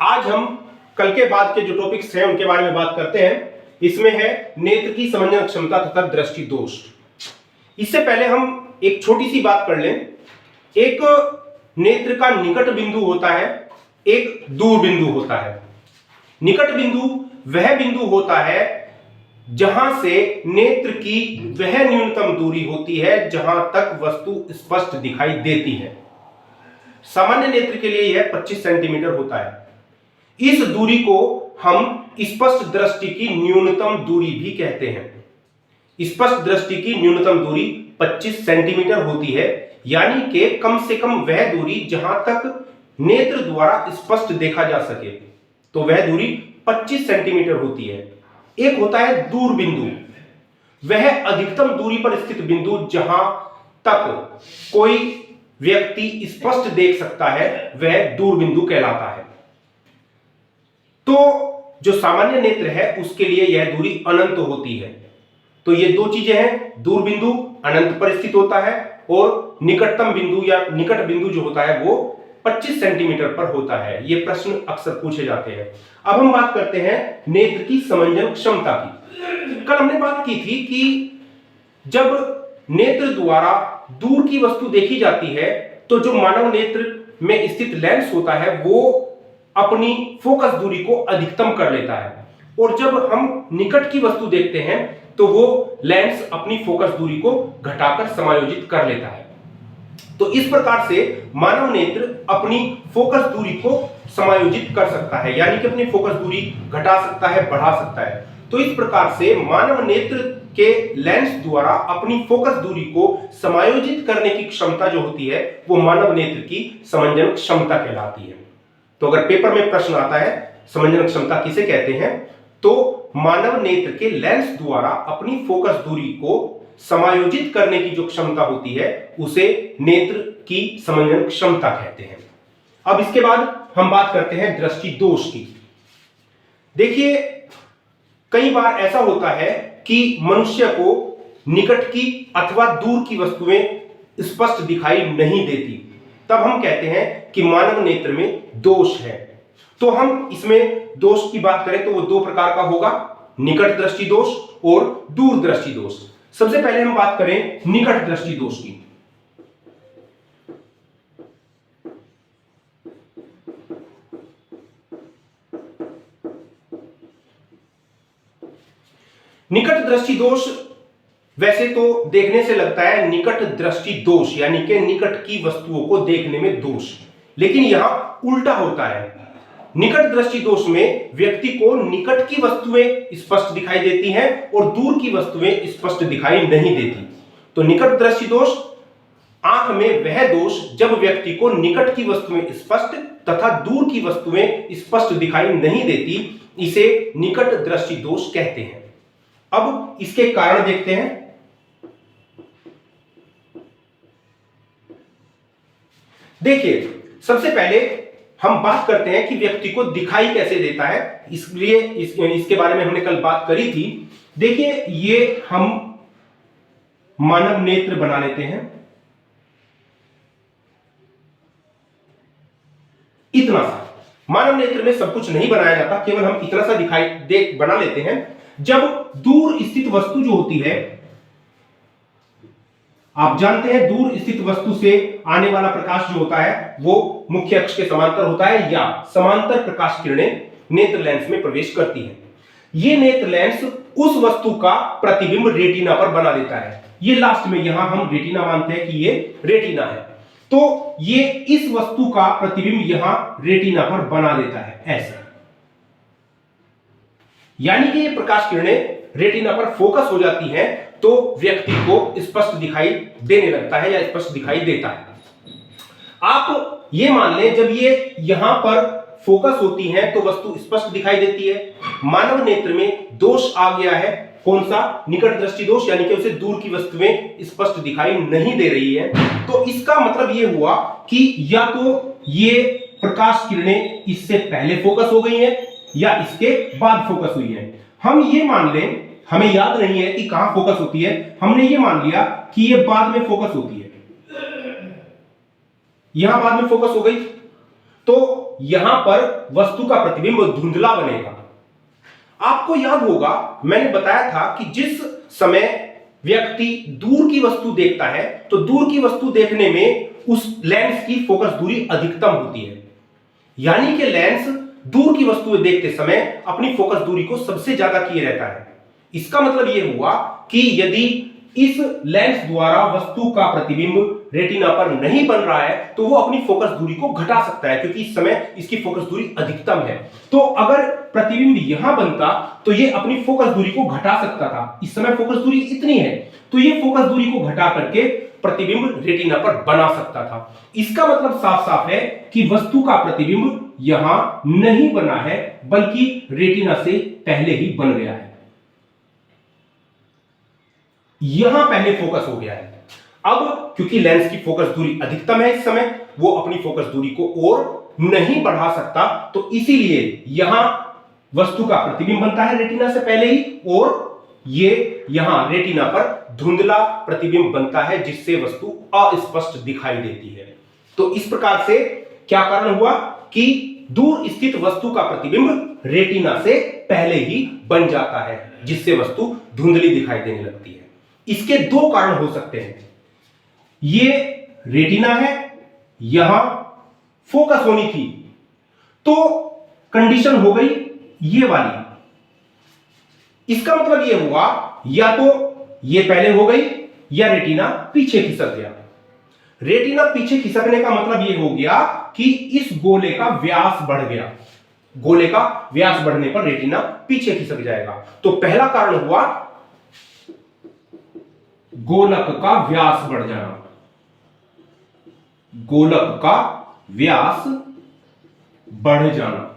आज हम कल के बाद के जो टॉपिक्स हैं उनके बारे में बात करते हैं। इसमें है नेत्र की समंजन क्षमता तथा दृष्टि दोष। इससे पहले हम एक छोटी सी बात कर लें। एक नेत्र का निकट बिंदु होता है, एक दूर बिंदु होता है। निकट बिंदु वह बिंदु होता है जहां से नेत्र की वह न्यूनतम दूरी होती है जहां तक वस्तु स्पष्ट दिखाई देती है। सामान्य नेत्र के लिए यह 25 सेंटीमीटर होता है। इस दूरी को हम स्पष्ट दृष्टि की न्यूनतम दूरी भी कहते हैं। स्पष्ट दृष्टि की न्यूनतम दूरी 25 सेंटीमीटर होती है, यानी कि कम से कम वह दूरी जहां तक नेत्र द्वारा स्पष्ट देखा जा सके, तो वह दूरी 25 सेंटीमीटर होती है। एक होता है दूर बिंदु, वह अधिकतम दूरी पर स्थित बिंदु जहां तक कोई व्यक्ति स्पष्ट देख सकता है, वह दूर बिंदु कहलाता है। तो जो सामान्य नेत्र है उसके लिए यह दूरी अनंत होती है। तो ये दो चीजें हैं, दूर बिंदु अनंत पर स्थित होता है और निकटतम बिंदु या निकट बिंदु जो होता है वो 25 सेंटीमीटर पर होता है। ये प्रश्न अक्सर पूछे जाते हैं। अब हम बात करते हैं नेत्र की समंजन क्षमता की। कल हमने बात की थी कि जब नेत्र द्वारा दूर की वस्तु देखी जाती है तो जो मानव नेत्र में स्थित लेंस होता है वो अपनी फोकस दूरी को अधिकतम कर लेता है, और जब हम निकट की वस्तु देखते हैं तो वो लेंस अपनी फोकस दूरी को घटाकर समायोजित कर लेता है। तो इस प्रकार से मानव नेत्र अपनी फोकस दूरी को समायोजित कर सकता है, यानी कि अपनी फोकस दूरी घटा सकता है, बढ़ा सकता है। तो इस प्रकार से मानव नेत्र के लेंस द्वारा अपनी फोकस दूरी को समायोजित करने की क्षमता जो होती है वो मानव नेत्र की समंजन क्षमता कहलाती है। तो अगर पेपर में प्रश्न आता है समंजन क्षमता किसे कहते हैं, तो मानव नेत्र के लेंस द्वारा अपनी फोकस दूरी को समायोजित करने की जो क्षमता होती है उसे नेत्र की समंजन क्षमता कहते हैं। अब इसके बाद हम बात करते हैं दृष्टि दोष की। देखिए, कई बार ऐसा होता है कि मनुष्य को निकट की अथवा दूर की वस्तुएं स्पष्ट दिखाई नहीं देती, तब हम कहते हैं कि मानव नेत्र में दोष है। तो हम इसमें दोष की बात करें तो वो दो प्रकार का होगा, निकट दृष्टि दोष और दूर दृष्टि दोष। सबसे पहले हम बात करें निकट दृष्टि दोष की। निकट दृष्टि दोष वैसे तो देखने से लगता है निकट दृष्टि दोष, यानी कि निकट की वस्तुओं को देखने में दोष, लेकिन यहां उल्टा होता है। निकट दृष्टि दोष में व्यक्ति को निकट की वस्तुएं स्पष्ट दिखाई देती हैं और दूर की वस्तुएं स्पष्ट दिखाई नहीं देती। तो निकट दृष्टि दोष आंख में वह दोष जब व्यक्ति को निकट की वस्तुएं स्पष्ट तथा दूर की वस्तुएं स्पष्ट दिखाई नहीं देती, इसे निकट दृष्टि दोष कहते हैं। अब इसके कारण देखते हैं। देखिए, सबसे पहले हम बात करते हैं कि व्यक्ति को दिखाई कैसे देता है, इसलिए इसके बारे में हमने कल बात करी थी। देखिए, ये हम मानव नेत्र बना लेते हैं, इतना सा। मानव नेत्र में सब कुछ नहीं बनाया जाता, केवल हम इतना सा दिखाई देख बना लेते हैं। जब दूर स्थित वस्तु जो होती है, आप जानते हैं दूर स्थित वस्तु से आने वाला प्रकाश जो होता है वो मुख्य अक्ष के समांतर होता है, या समांतर प्रकाश किरणें नेत्र लेंस में प्रवेश करती हैं। ये नेत्र लेंस उस वस्तु का प्रतिबिंब रेटिना पर बना देता है। ये लास्ट में यहां हम रेटिना मानते हैं कि ये रेटिना है, तो ये इस वस्तु का प्रतिबिंब यहां रेटिना पर बना देता है ऐसे, यानी कि ये प्रकाश किरणें रेटिना पर फोकस हो जाती हैं तो व्यक्ति को स्पष्ट दिखाई देने लगता है या स्पष्ट दिखाई देता है। आप ये मान लें जब ये यहां पर फोकस होती हैं तो वस्तु स्पष्ट दिखाई देती है। मानव नेत्र में दोष आ गया है, कौन सा? निकट दृष्टि दोष, यानी कि उसे दूर की वस्तुएं स्पष्ट दिखाई नहीं दे रही है। तो इसका मतलब ये हुआ कि या तो ये प्रकाश किरणें इससे पहले फोकस हो गई हैं या इसके बाद फोकस हुई है। हम ये मान लें, हमें याद नहीं है कि कहां फोकस होती है, हमने ये मान लिया कि ये बाद में फोकस होती है, यहां बाद में फोकस हो गई। तो यहां पर वस्तु का प्रतिबिंब धुंधला बनेगा। आपको याद होगा मैंने बताया था कि जिस समय व्यक्ति दूर की वस्तु देखता है तो दूर की वस्तु देखने में उस लेंस की फोकस दूरी अधिकतम होती है, यानी कि लेंस दूर की वस्तुएं देखते समय अपनी फोकस दूरी को सबसे ज्यादा किए रहता है। इसका मतलब यह हुआ कि यदि इस लेंस द्वारा वस्तु का प्रतिबिंब रेटिना पर नहीं बन रहा है तो वो अपनी फोकस दूरी को घटा सकता है, क्योंकि इस समय इसकी फोकस दूरी अधिकतम है। तो अगर प्रतिबिंब यहां बनता तो ये अपनी फोकस दूरी को घटा सकता था। इस समय फोकस दूरी इतनी है तो ये फोकस दूरी को घटा करके प्रतिबिंब रेटिना पर बना सकता था। इसका मतलब साफ साफ है कि वस्तु का प्रतिबिंब यहां नहीं बना है बल्कि रेटिना से पहले ही बन गया है, यहां पहले फोकस हो गया है। अब क्योंकि लेंस की फोकस दूरी अधिकतम है इस समय, वो अपनी फोकस दूरी को और नहीं बढ़ा सकता, तो इसीलिए यहां वस्तु का प्रतिबिंब बनता है रेटिना से पहले ही, और ये यहां रेटिना पर धुंधला प्रतिबिंब बनता है जिससे वस्तु अस्पष्ट दिखाई देती है। तो इस प्रकार से क्या कारण हुआ कि दूर स्थित वस्तु का प्रतिबिंब रेटिना से पहले ही बन जाता है जिससे वस्तु धुंधली दिखाई देने लगती है। इसके दो कारण हो सकते हैं, ये रेटिना है, यहां फोकस होनी थी तो कंडीशन हो गई ये वाली। इसका मतलब यह हुआ या तो ये पहले हो गई या रेटिना पीछे खिसक गया। रेटिना पीछे खिसकने का मतलब यह हो गया कि इस गोले का व्यास बढ़ गया। गोले का व्यास बढ़ने पर रेटिना पीछे खिसक जाएगा। तो पहला कारण हुआ गोलक का व्यास बढ़ जाना, गोलक का व्यास बढ़ जाना।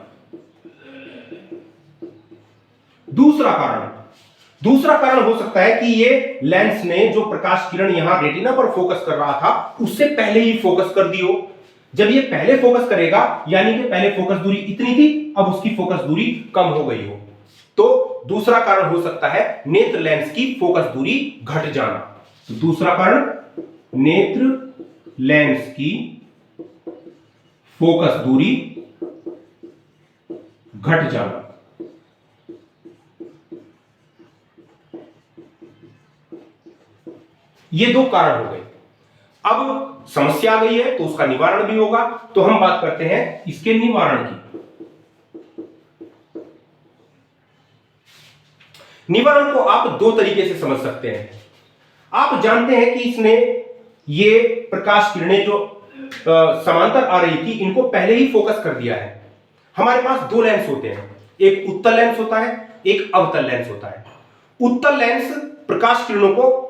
दूसरा कारण हो सकता है कि ये लेंस ने जो प्रकाश किरण यहां रेटिना पर फोकस कर रहा था उससे पहले ही फोकस कर दी हो। जब ये पहले फोकस करेगा यानी कि पहले फोकस दूरी इतनी थी, अब उसकी फोकस दूरी कम हो गई हो, तो दूसरा कारण हो सकता है नेत्र लेंस की फोकस दूरी घट जाना। तो दूसरा कारण नेत्र लेंस की फोकस दूरी घट जाना। ये दो कारण हो गए। अब समस्या आ गई है तो उसका निवारण भी होगा, तो हम बात करते हैं इसके निवारण की। निवारण को आप दो तरीके से समझ सकते हैं। आप जानते हैं कि इसने ये प्रकाश किरणें जो समांतर आ रही थी इनको पहले ही फोकस कर दिया है। हमारे पास दो लेंस होते हैं, एक उत्तल लेंस होता है, एक अवतल लेंस होता है। उत्तल लेंस प्रकाश किरणों को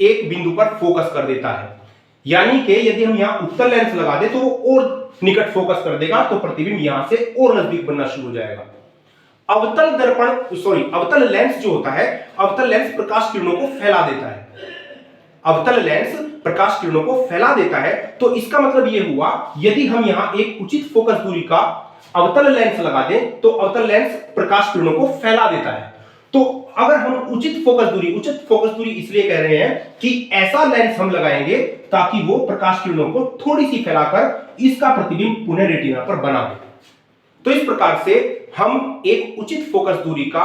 एक बिंदु पर फोकस कर देता है, यानी कि यदि हम यहां उत्तल लेंस लगा दे तो वो और निकट फोकस कर देगा, तो प्रतिबिंब यहां से और नजदीक बनना शुरू हो जाएगा। अवतल लेंस जो होता है, अवतल लेंस प्रकाश किरणों को फैला देता है। अवतल लेंस प्रकाश किरणों को फैला देता है, तो इसका मतलब यह हुआ यदि हम यहां एक उचित फोकस दूरी का अवतल लेंस लगा दें तो अवतल लेंस प्रकाश किरणों को फैला देता है। तो अगर हम उचित फोकस दूरी इसलिए कह रहे हैं कि ऐसा लेंस हम लगाएंगे ताकि वो प्रकाश किरणों को थोड़ी सी फैलाकर इसका प्रतिबिंब पुनः रेटिना पर बना दे। तो इस प्रकार से हम एक उचित फोकस दूरी का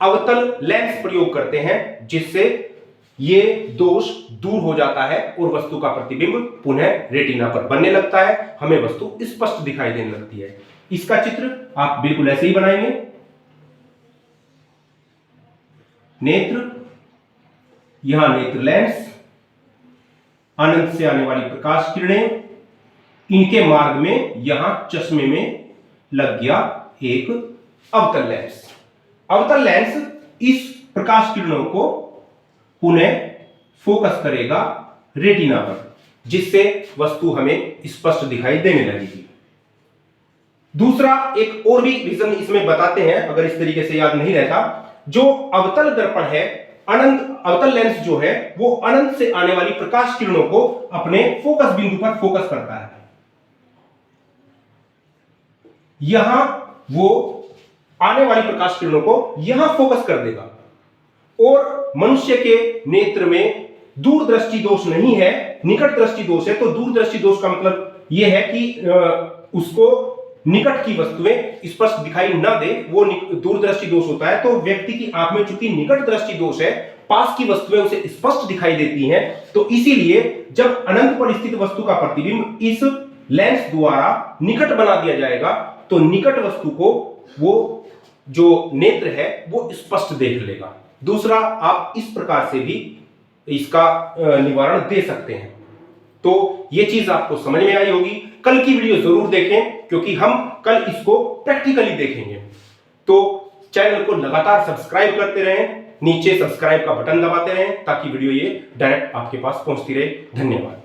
अवतल लेंस प्रयोग करते हैं जिससे ये दोष दूर हो जाता है और वस्तु का प्रतिबिंब पुनः रेटिना पर बनने लगता है, हमें वस्तु स्पष्ट दिखाई देने लगती है। इसका चित्र आप बिल्कुल ऐसे ही बनाएंगे। नेत्र, यहां नेत्र लेंस, अनंत से आने वाली प्रकाश किरणें, इनके मार्ग में यहां चश्मे में लग गया एक अवतल लेंस। अवतल लेंस इस प्रकाश किरणों को पुनः फोकस करेगा रेटिना पर, जिससे वस्तु हमें स्पष्ट दिखाई देने लगेगी। दूसरा एक और भी रीजन इसमें बताते हैं, अगर इस तरीके से याद नहीं रहता। जो अवतल दर्पण है, अवतल लेंस जो है वो अनंत से आने वाली प्रकाश किरणों को अपने फोकस बिंदु पर फोकस करता है। यहां वो आने वाली प्रकाश किरणों को यहां फोकस कर देगा, और मनुष्य के नेत्र में दूरदृष्टि दोष नहीं है, निकट दृष्टि दोष है। तो दूरदृष्टि दोष का मतलब यह है कि उसको निकट की वस्तुएं स्पष्ट दिखाई न दे, वो दूरदृष्टि दोष होता है। तो व्यक्ति की आंख में चूंकि निकट दृष्टि दोष है, पास की वस्तुएं उसे स्पष्ट दिखाई देती हैं, तो इसीलिए जब अनंत पर स्थित वस्तु का प्रतिबिंब इस लेंस द्वारा निकट बना दिया जाएगा, तो निकट वस्तु को वो जो नेत्र है वो स्पष्ट देख लेगा। दूसरा, आप इस प्रकार से भी इसका निवारण दे सकते हैं। तो ये चीज आपको समझ में आई होगी। कल की वीडियो जरूर देखें, क्योंकि हम कल इसको प्रैक्टिकली देखेंगे। तो चैनल को लगातार सब्सक्राइब करते रहें, नीचे सब्सक्राइब का बटन दबाते रहें, ताकि वीडियो ये डायरेक्ट आपके पास पहुंचती रहे। धन्यवाद।